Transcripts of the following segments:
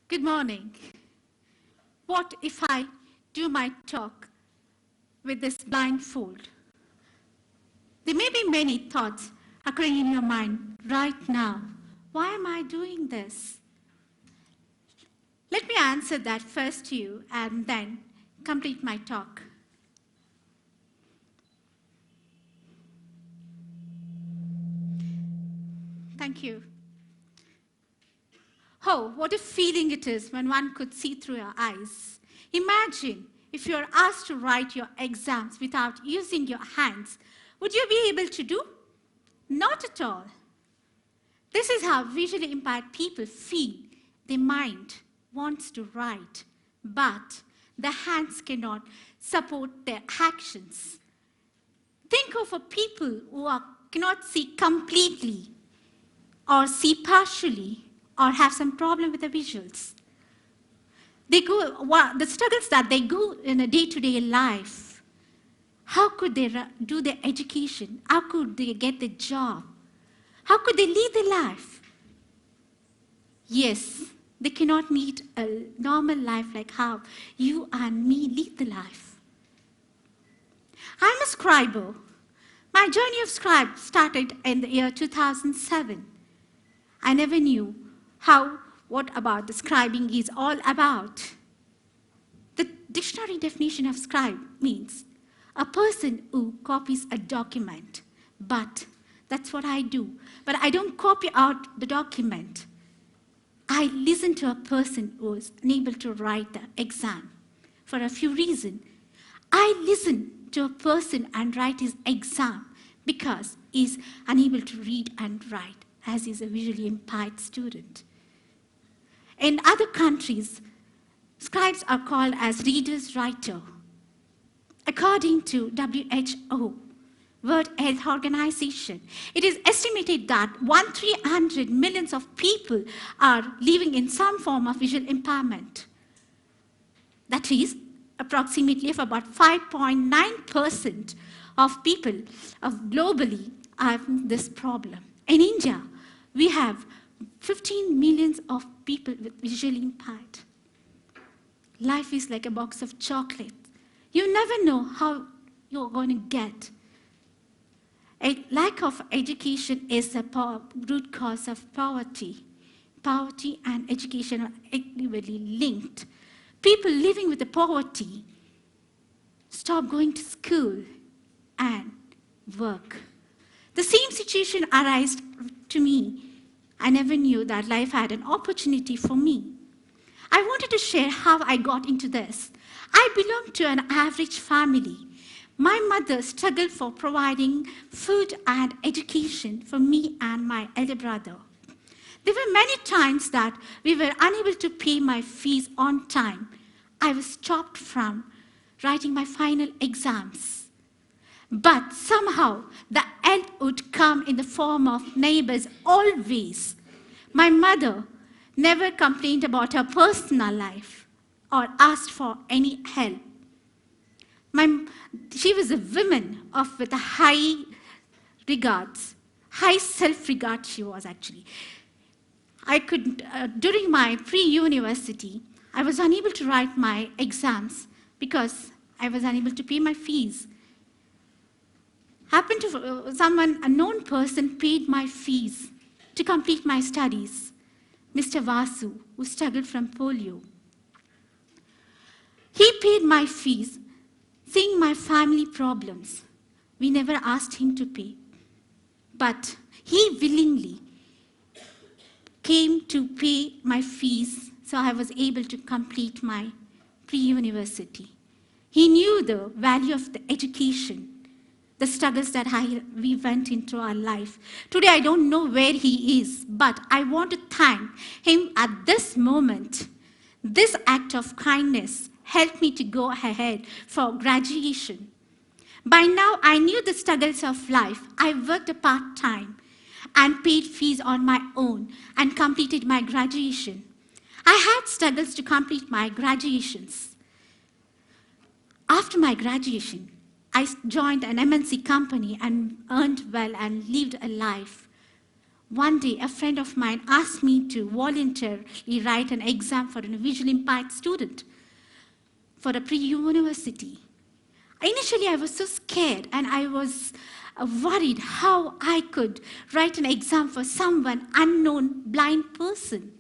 Good morning. What if I do my talk with this blindfold? There may be many thoughts occurring in your mind right now. Why am I doing this? Let me answer that first to you and then complete my talk. Thank you. Oh, what a feeling it is when one could see through your eyes. Imagine if you are asked to write your exams without using your hands. Would you be able to do? Not at all. This is how visually impaired people feel. Their mind wants to write, but the hands cannot support their actions. Think of a people who cannot see completely, or see partially, or have some problem with the visuals. The struggles that they go in a day-to-day life. How could they do their education? How could they get the job? How could they lead their life? Yes, they cannot lead a normal life like how you and me lead the life. I'm a scribe. My journey of scribe started in the year 2007. I never knew what about the scribing is all about. The dictionary definition of scribe means a person who copies a document. But that's what I do. But I don't copy out the document. I listen to a person who is unable to write the exam for a few reasons. I listen to a person and write his exam because he's unable to read and write, as he's a visually impaired student. In other countries, scribes are called as readers, writer. According to WHO, World Health Organization, it is estimated that 1,300 million of people are living in some form of visual impairment. That is, approximately of about 5.9% of people globally have this problem. In India, we have 15 million of people with visually impaired. Life is like a box of chocolates. You never know how you're going to get. A lack of education is the root cause of poverty. Poverty and education are actively linked. People living with the poverty stop going to school and work. The same situation arose to me. I never knew that life had an opportunity for me. I wanted to share how I got into this. I belong to an average family. My mother struggled for providing food and education for me and my elder brother. There were many times that we were unable to pay my fees on time. I was stopped from writing my final exams. But somehow, the help would come in the form of neighbors always. My mother never complained about her personal life or asked for any help. She was a woman with a high regards, high self-regard she was actually. During my pre-university, I was unable to write my exams because I was unable to pay my fees. Happened to a known person paid my fees to complete my studies, Mr. Vasu, who struggled from polio. He paid my fees, seeing my family problems. We never asked him to pay, but he willingly came to pay my fees, so I was able to complete my pre-university. He knew the value of the education, the struggles that we went into our life. Today, I don't know where he is, but I want to thank him at this moment. This act of kindness helped me to go ahead for graduation. By now, I knew the struggles of life. I worked part-time and paid fees on my own and completed my graduation. I had struggles to complete my graduations. After my graduation, I joined an MNC company and earned well and lived a life. One day, a friend of mine asked me to voluntarily write an exam for a visually impaired student for a pre-university. Initially, I was so scared and I was worried how I could write an exam for someone unknown blind person.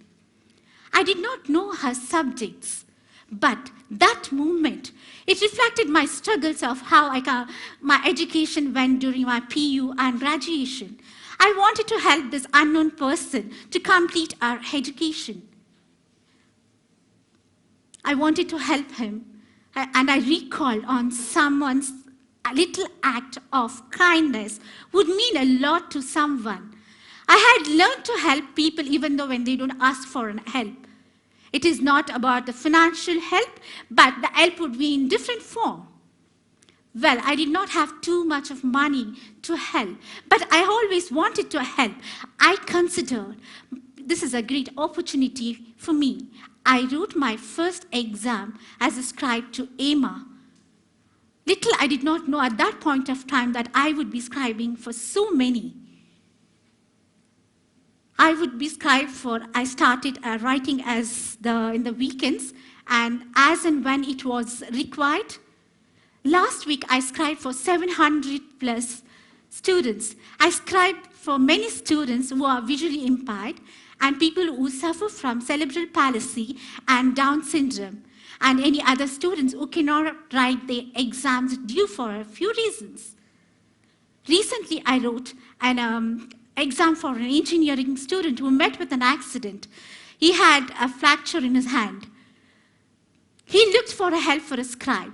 I did not know her subjects, but that moment, it reflected my struggles of how my education went during my PU and graduation. I wanted to help this unknown person to complete our education. I wanted to help him, and I recalled on someone's little act of kindness would mean a lot to someone. I had learned to help people even though when they don't ask for help. It is not about the financial help, but the help would be in different form. Well, I did not have too much of money to help, but I always wanted to help. I considered this is a great opportunity for me. I wrote my first exam as a scribe to Emma. Little I did not know at that point of time that I would be scribing for so many. I would be scribe for, I started writing in the weekends, and as and when it was required. Last week, I scribed for 700 plus students. I scribed for many students who are visually impaired and people who suffer from cerebral palsy and Down syndrome, and any other students who cannot write their exams due for a few reasons. Recently, I wrote an exam for an engineering student who met with an accident. He had a fracture in his hand. He looked for help for a scribe.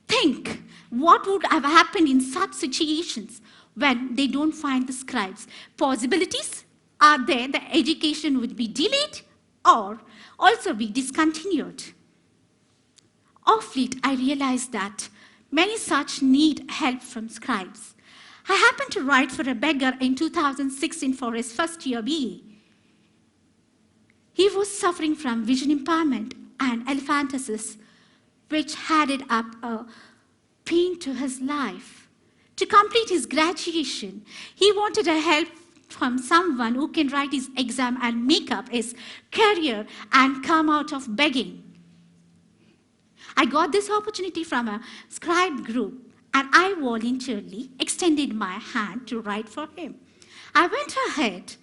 Think what would have happened in such situations when they don't find the scribes. Possibilities are there that education would be delayed or also be discontinued. Of late, I realized that many such need help from scribes. I happened to write for a beggar in 2016 for his first year BA. He was suffering from vision impairment and elephantiasis, which added up a pain to his life. To complete his graduation, he wanted a help from someone who can write his exam and make up his career and come out of begging. I got this opportunity from a scribe group, and I voluntarily extended my hand to write for him. I went ahead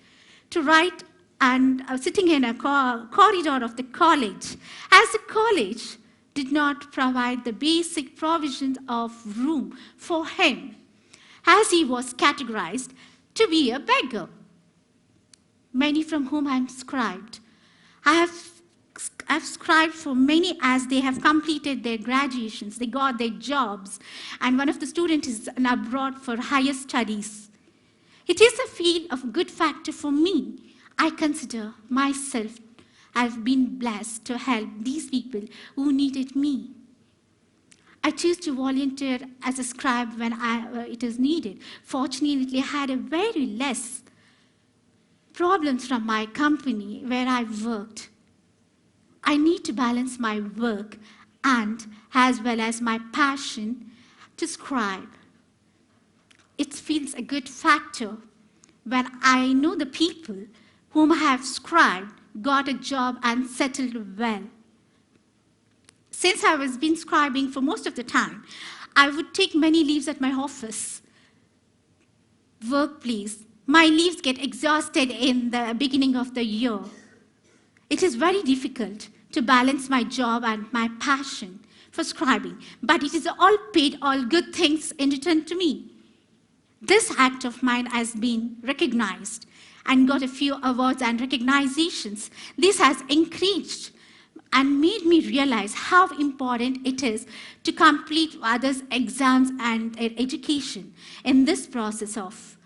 to write and sitting in a corridor of the college, as the college did not provide the basic provisions of room for him, as he was categorized to be a beggar. Many from whom I am scribed. I've scribed for many as they have completed their graduations, they got their jobs, and one of the students is abroad for higher studies. It is a feel of good factor for me. I consider myself, I've been blessed to help these people who needed me. I choose to volunteer as a scribe when it is needed. Fortunately, I had a very less problems from my company where I worked. I need to balance my work and as well as my passion to scribe. It feels a good factor when I know the people whom I have scribed got a job and settled well. Since I was been scribing for most of the time, I would take many leaves at my office, workplace. My leaves get exhausted in the beginning of the year. It is very difficult to balance my job and my passion for scribing, but it is all paid, all good things in return to me. This act of mine has been recognized and got a few awards and recognitions. This has increased and made me realize how important it is to complete others' exams and education. In this process of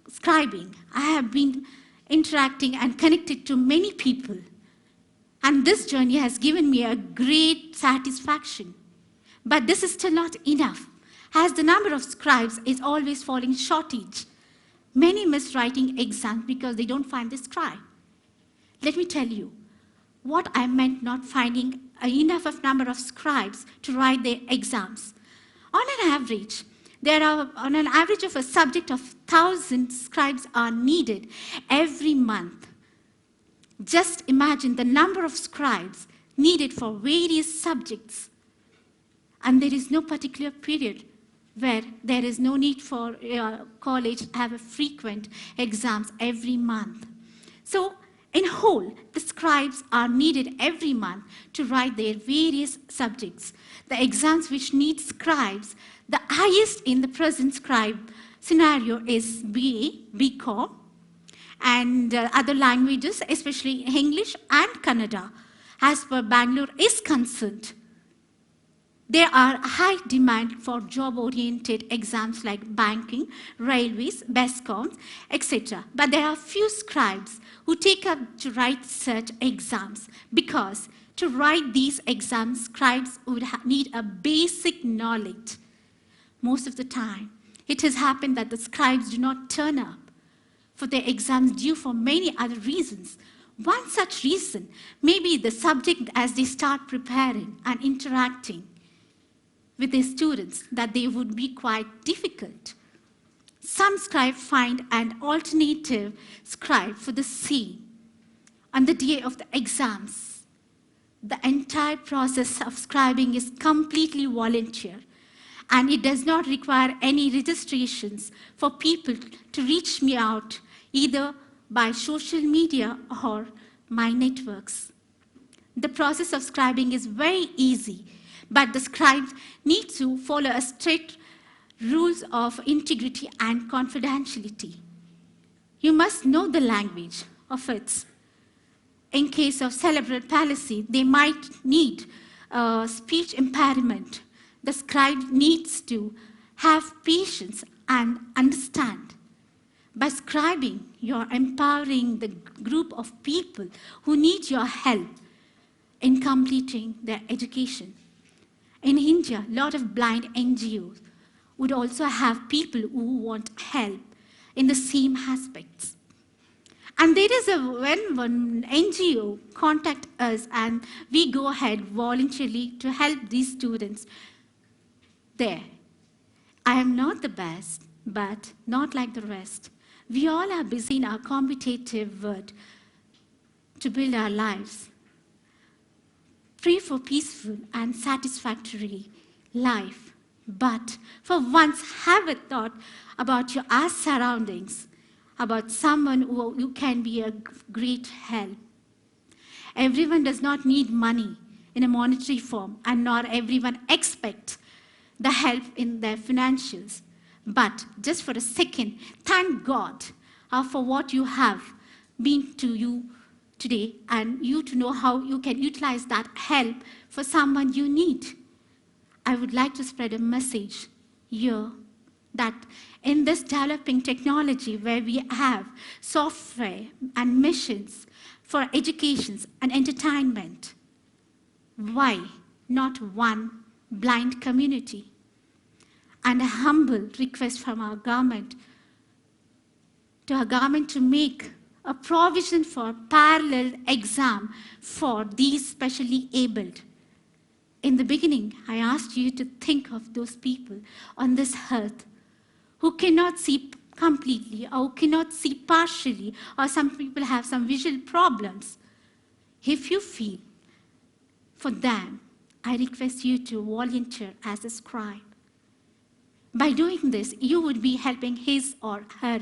scribing, I have been interacting and connected to many people. And this journey has given me a great satisfaction. But this is still not enough, as the number of scribes is always falling shortage. Many miss writing exams because they don't find the scribe. Let me tell you what I meant not finding enough of number of scribes to write their exams. On an average, there are on an average of a subject of 1,000 scribes are needed every month. Just imagine the number of scribes needed for various subjects. And there is no particular period where there is no need for college to have a frequent exams every month. So, in whole, the scribes are needed every month to write their various subjects. The exams which need scribes, the highest in the present scribe scenario is BA, BCom, and other languages, especially English and Kannada. As per Bangalore is concerned, there are high demand for job-oriented exams like banking, railways, BESCOMs, etc. But there are few scribes who take up to write such exams because to write these exams, scribes would need a basic knowledge. Most of the time, it has happened that the scribes do not turn up for their exams due for many other reasons. One such reason may be the subject as they start preparing and interacting with their students, that they would be quite difficult. Some scribes find an alternative scribe for the same. On the day of the exams, the entire process of scribing is completely volunteer, and it does not require any registrations for people to reach me out either by social media or my networks. The process of scribing is very easy, but the scribes need to follow a strict rules of integrity and confidentiality. You must know the language of it. In case of cerebral palsy, they might need speech impairment. The scribe needs to have patience and understand. By scribing, you're empowering the group of people who need your help in completing their education. In India, a lot of blind NGOs would also have people who want help in the same aspects. And there is when one NGO contact us and we go ahead voluntarily to help these students there. I am not the best, but not like the rest. We all are busy in our competitive world to build our lives. Pray for peaceful and satisfactory life, but for once have a thought about your surroundings, about someone who can be a great help. Everyone does not need money in a monetary form, and not everyone expects the help in their financials. But just for a second, thank God for what you have been to you today, and you to know how you can utilize that help for someone you need. I would like to spread a message here that in this developing technology where we have software and missions for education and entertainment, why not one blind community? And a humble request from our government to make a provision for parallel exam for these specially abled. In the beginning, I asked you to think of those people on this earth who cannot see completely or who cannot see partially, or some people have some visual problems. If you feel for them, I request you to volunteer as a scribe. By doing this, you would be helping his or her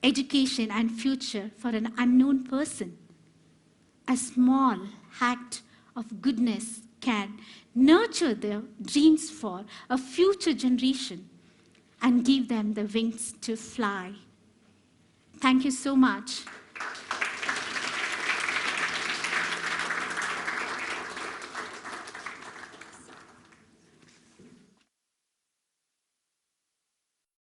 education and future for an unknown person. A small act of goodness can nurture their dreams for a future generation and give them the wings to fly. Thank you so much.